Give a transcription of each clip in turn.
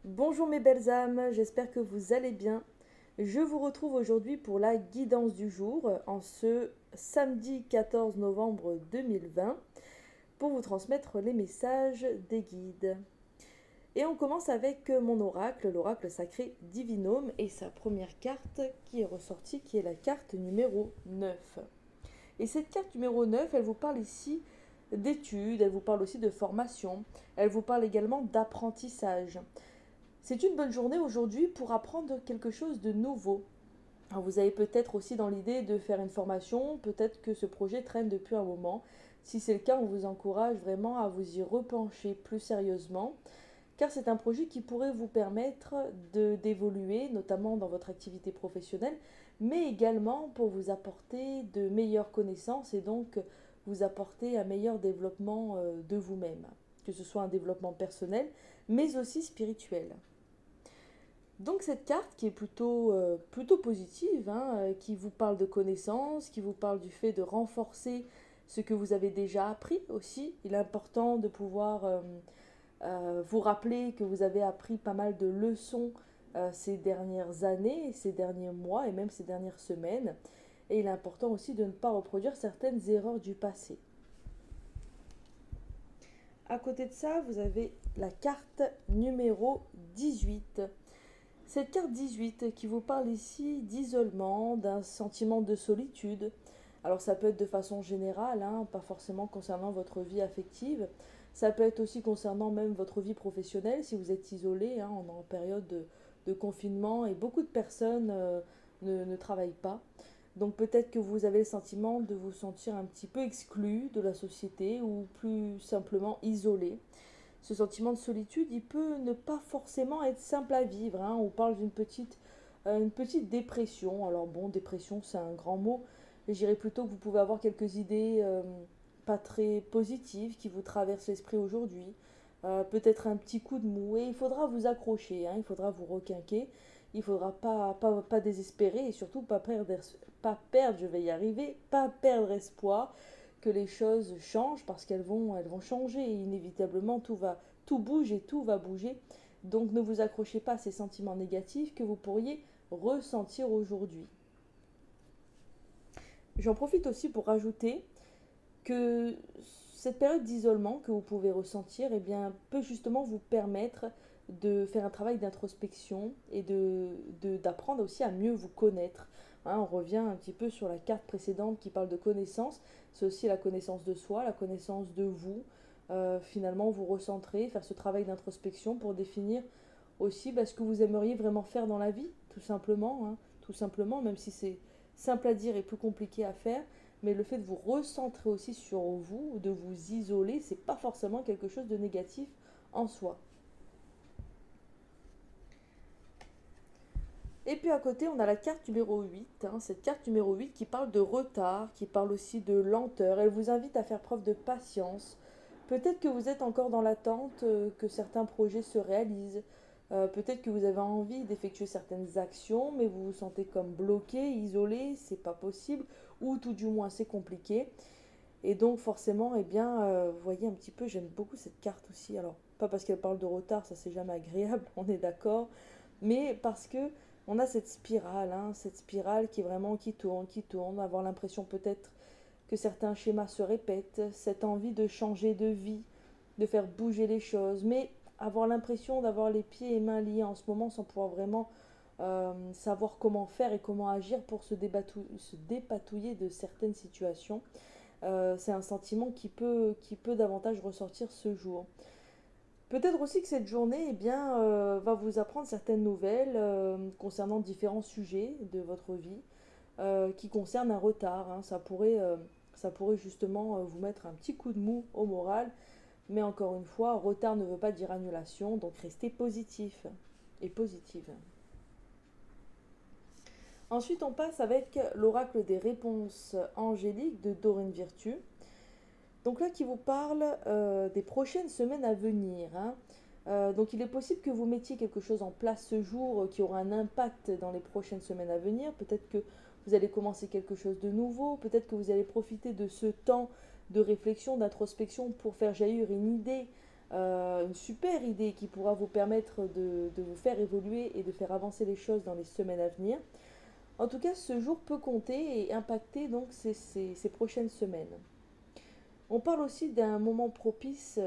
Bonjour mes belles âmes, j'espère que vous allez bien. Je vous retrouve aujourd'hui pour la guidance du jour en ce samedi 14 novembre 2020 pour vous transmettre les messages des guides. Et on commence avec mon oracle, l'oracle sacré Divinome et sa première carte qui est ressortie qui est la carte numéro 9. Et cette carte numéro 9, elle vous parle ici d'études, elle vous parle aussi de formation, elle vous parle également d'apprentissage. C'est une bonne journée aujourd'hui pour apprendre quelque chose de nouveau. Alors vous avez peut-être aussi dans l'idée de faire une formation, peut-être que ce projet traîne depuis un moment. Si c'est le cas, on vous encourage vraiment à vous y repencher plus sérieusement, car c'est un projet qui pourrait vous permettre d'évoluer, notamment dans votre activité professionnelle, mais également pour vous apporter de meilleures connaissances et donc vous apporter un meilleur développement de vous-même, que ce soit un développement personnel, mais aussi spirituel. Donc cette carte qui est plutôt positive, hein, qui vous parle de connaissances, qui vous parle du fait de renforcer ce que vous avez déjà appris aussi. Il est important de pouvoir vous rappeler que vous avez appris pas mal de leçons ces dernières années, ces derniers mois et même ces dernières semaines. Et il est important aussi de ne pas reproduire certaines erreurs du passé. À côté de ça, vous avez la carte numéro 18. Cette carte 18 qui vous parle ici d'isolement, d'un sentiment de solitude. Alors ça peut être de façon générale, hein, pas forcément concernant votre vie affective. Ça peut être aussi concernant même votre vie professionnelle si vous êtes isolé, hein, on est en période de confinement et beaucoup de personnes ne travaillent pas. Donc peut-être que vous avez le sentiment de vous sentir un petit peu exclu de la société ou plus simplement isolé. Ce sentiment de solitude, il peut ne pas forcément être simple à vivre, hein. On parle une petite dépression. Alors bon, dépression, c'est un grand mot. Je dirais plutôt que vous pouvez avoir quelques idées pas très positives qui vous traversent l'esprit aujourd'hui. Peut-être un petit coup de mou. Et il faudra vous accrocher, hein. Il faudra vous requinquer. Il ne faudra pas désespérer et surtout pas perdre, je vais y arriver, pas perdre espoir que les choses changent parce elles vont changer et inévitablement tout bouge et tout va bouger. Donc ne vous accrochez pas à ces sentiments négatifs que vous pourriez ressentir aujourd'hui. J'en profite aussi pour rajouter que cette période d'isolement que vous pouvez ressentir eh bien, peut justement vous permettre de faire un travail d'introspection et d'apprendre aussi à mieux vous connaître. Hein, on revient un petit peu sur la carte précédente qui parle de connaissance. C'est aussi la connaissance de soi, la connaissance de vous. Finalement, vous recentrer, faire ce travail d'introspection pour définir aussi ce que vous aimeriez vraiment faire dans la vie, tout simplement. Hein, tout simplement, même si c'est simple à dire et plus compliqué à faire. Mais le fait de vous recentrer aussi sur vous, de vous isoler, c'est pas forcément quelque chose de négatif en soi. Et puis à côté, on a la carte numéro 8, hein, cette carte numéro 8 qui parle de retard, qui parle aussi de lenteur. Elle vous invite à faire preuve de patience. Peut-être que vous êtes encore dans l'attente que certains projets se réalisent. Peut-être que vous avez envie d'effectuer certaines actions, mais vous vous sentez comme bloqué, isolé, c'est pas possible, ou tout du moins c'est compliqué. Et donc forcément, eh bien, vous voyez un petit peu, j'aime beaucoup cette carte aussi. Alors, pas parce qu'elle parle de retard, ça c'est jamais agréable, on est d'accord, mais parce que on a cette spirale, hein, cette spirale qui est vraiment qui tourne, avoir l'impression peut-être que certains schémas se répètent, cette envie de changer de vie, de faire bouger les choses, mais avoir l'impression d'avoir les pieds et mains liés en ce moment sans pouvoir vraiment savoir comment faire et comment agir pour se dépatouiller de certaines situations. C'est un sentiment qui peut davantage ressortir ce jour. Peut-être aussi que cette journée eh bien, va vous apprendre certaines nouvelles concernant différents sujets de votre vie qui concernent un retard, hein. Ça pourrait justement vous mettre un petit coup de mou au moral, mais encore une fois, retard ne veut pas dire annulation, donc restez positif et positive. Ensuite, on passe avec l'oracle des réponses angéliques de Dorine Virtue. Donc là, qui vous parle des prochaines semaines à venir, hein. Donc il est possible que vous mettiez quelque chose en place ce jour qui aura un impact dans les prochaines semaines à venir. Peut-être que vous allez commencer quelque chose de nouveau. Peut-être que vous allez profiter de ce temps de réflexion, d'introspection pour faire jaillir une idée une super idée qui pourra vous permettre de vous faire évoluer et de faire avancer les choses dans les semaines à venir. En tout cas, ce jour peut compter et impacter donc ces prochaines semaines. On parle aussi d'un moment propice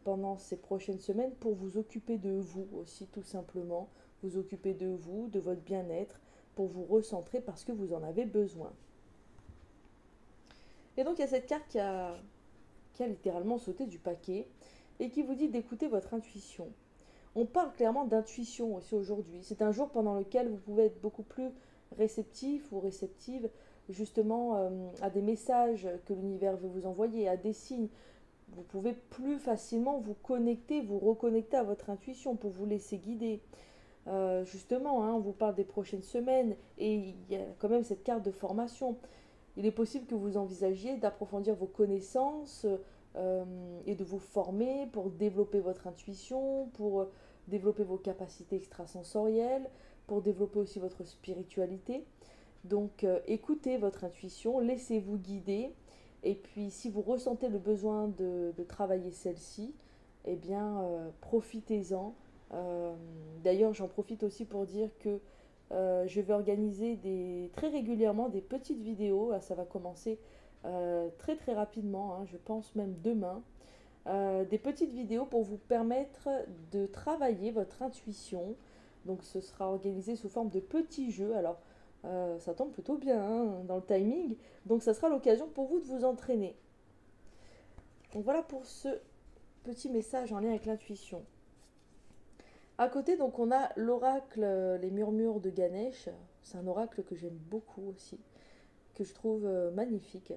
pendant ces prochaines semaines pour vous occuper de vous aussi, tout simplement. Vous occuper de vous, de votre bien-être, pour vous recentrer parce que vous en avez besoin. Et donc il y a cette carte qui a littéralement sauté du paquet et qui vous dit d'écouter votre intuition. On parle clairement d'intuition aussi aujourd'hui. C'est un jour pendant lequel vous pouvez être beaucoup plus réceptif ou réceptive justement à des messages que l'univers veut vous envoyer, à des signes. Vous pouvez plus facilement vous connecter, vous reconnecter à votre intuition pour vous laisser guider. Justement, hein, on vous parle des prochaines semaines et il y a quand même cette carte de formation. Il est possible que vous envisagiez d'approfondir vos connaissances et de vous former pour développer votre intuition, pour développer vos capacités extrasensorielles, pour développer aussi votre spiritualité. Donc écoutez votre intuition, laissez-vous guider. Et puis si vous ressentez le besoin de travailler celle-ci, eh bien profitez-en. D'ailleurs, j'en profite aussi pour dire que je vais organiser très régulièrement des petites vidéos. Là, ça va commencer très très rapidement, hein, je pense même demain. Des petites vidéos pour vous permettre de travailler votre intuition. Donc ce sera organisé sous forme de petits jeux. Alors ça tombe plutôt bien hein, dans le timing. Donc ça sera l'occasion pour vous de vous entraîner. Donc voilà pour ce petit message en lien avec l'intuition. À côté, donc, on a l'oracle Les Murmures de Ganesh. C'est un oracle que j'aime beaucoup aussi, que je trouve magnifique.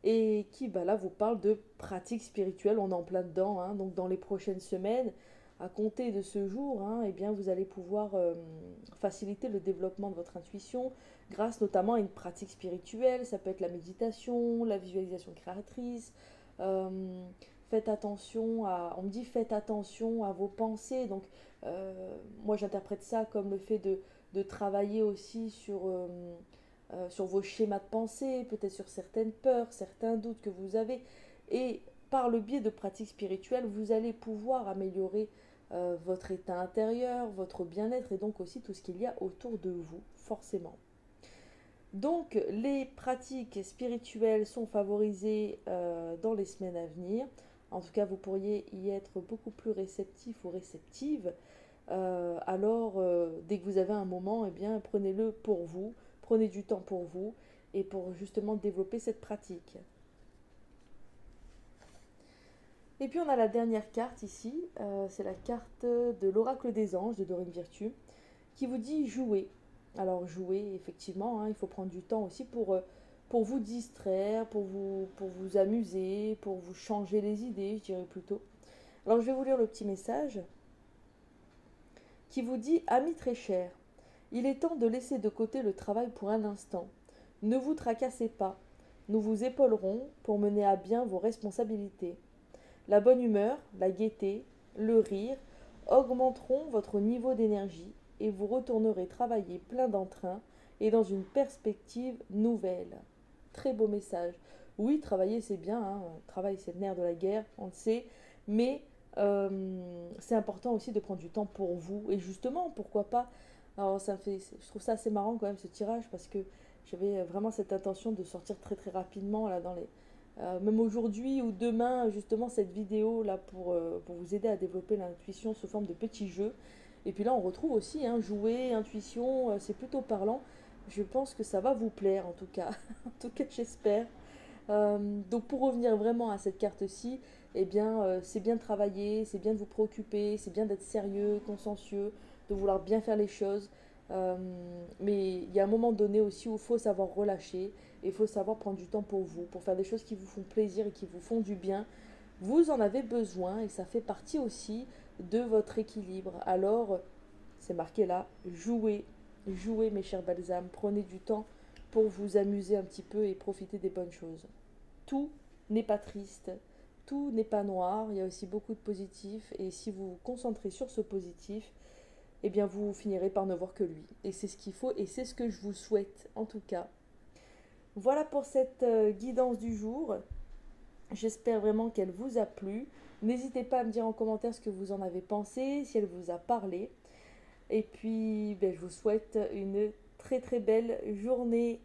Et qui, bah, là, vous parle de pratique spirituelle. On est en plein dedans. Hein. Donc, dans les prochaines semaines, à compter de ce jour, hein, eh bien, vous allez pouvoir faciliter le développement de votre intuition grâce notamment à une pratique spirituelle. Ça peut être la méditation, la visualisation créatrice. euh, Faites attention on me dit faites attention à vos pensées. Donc, moi, j'interprète ça comme le fait de travailler aussi sur vos schémas de pensée, peut-être sur certaines peurs, certains doutes que vous avez. Et par le biais de pratiques spirituelles, vous allez pouvoir améliorer votre état intérieur, votre bien-être et donc aussi tout ce qu'il y a autour de vous, forcément. Donc les pratiques spirituelles sont favorisées dans les semaines à venir. En tout cas, vous pourriez y être beaucoup plus réceptif ou réceptive. Dès que vous avez un moment, eh bien, prenez-le pour vous, prenez du temps pour vous et pour justement développer cette pratique. Et puis on a la dernière carte ici, c'est la carte de l'oracle des anges de Dorine Virtue, qui vous dit jouer. Alors jouer, effectivement, hein, il faut prendre du temps aussi pour vous distraire, pour vous amuser, pour vous changer les idées, je dirais plutôt. Alors je vais vous lire le petit message qui vous dit « Ami très cher, il est temps de laisser de côté le travail pour un instant. Ne vous tracassez pas, nous vous épaulerons pour mener à bien vos responsabilités. La bonne humeur, la gaieté, le rire augmenteront votre niveau d'énergie et vous retournerez travailler plein d'entrain et dans une perspective nouvelle. » Très beau message. Oui, travailler c'est bien, hein. Travail c'est le nerf de la guerre, on le sait, mais c'est important aussi de prendre du temps pour vous. Et justement, pourquoi pas. Alors je trouve ça assez marrant quand même ce tirage parce que j'avais vraiment cette intention de sortir très très rapidement là même aujourd'hui ou demain justement cette vidéo là pour vous aider à développer l'intuition sous forme de petits jeux. Et puis là on retrouve aussi hein, jouer, intuition, c'est plutôt parlant. Je pense que ça va vous plaire en tout cas. En tout cas j'espère. Donc pour revenir vraiment à cette carte-ci, eh bien c'est bien de travailler, c'est bien de vous préoccuper, c'est bien d'être sérieux, consciencieux, de vouloir bien faire les choses. Euh, mais il y a un moment donné aussi où il faut savoir relâcher et il faut savoir prendre du temps pour vous, pour faire des choses qui vous font plaisir et qui vous font du bien. Vous en avez besoin et ça fait partie aussi de votre équilibre. Alors, c'est marqué là, jouez, jouez mes chers balsams, prenez du temps pour vous amuser un petit peu et profiter des bonnes choses. Tout n'est pas triste, tout n'est pas noir, il y a aussi beaucoup de positif et si vous vous concentrez sur ce positif, eh bien vous finirez par ne voir que lui. Et c'est ce qu'il faut et c'est ce que je vous souhaite en tout cas. Voilà pour cette guidance du jour. J'espère vraiment qu'elle vous a plu. N'hésitez pas à me dire en commentaire ce que vous en avez pensé, si elle vous a parlé. Et puis, je vous souhaite une très très belle journée.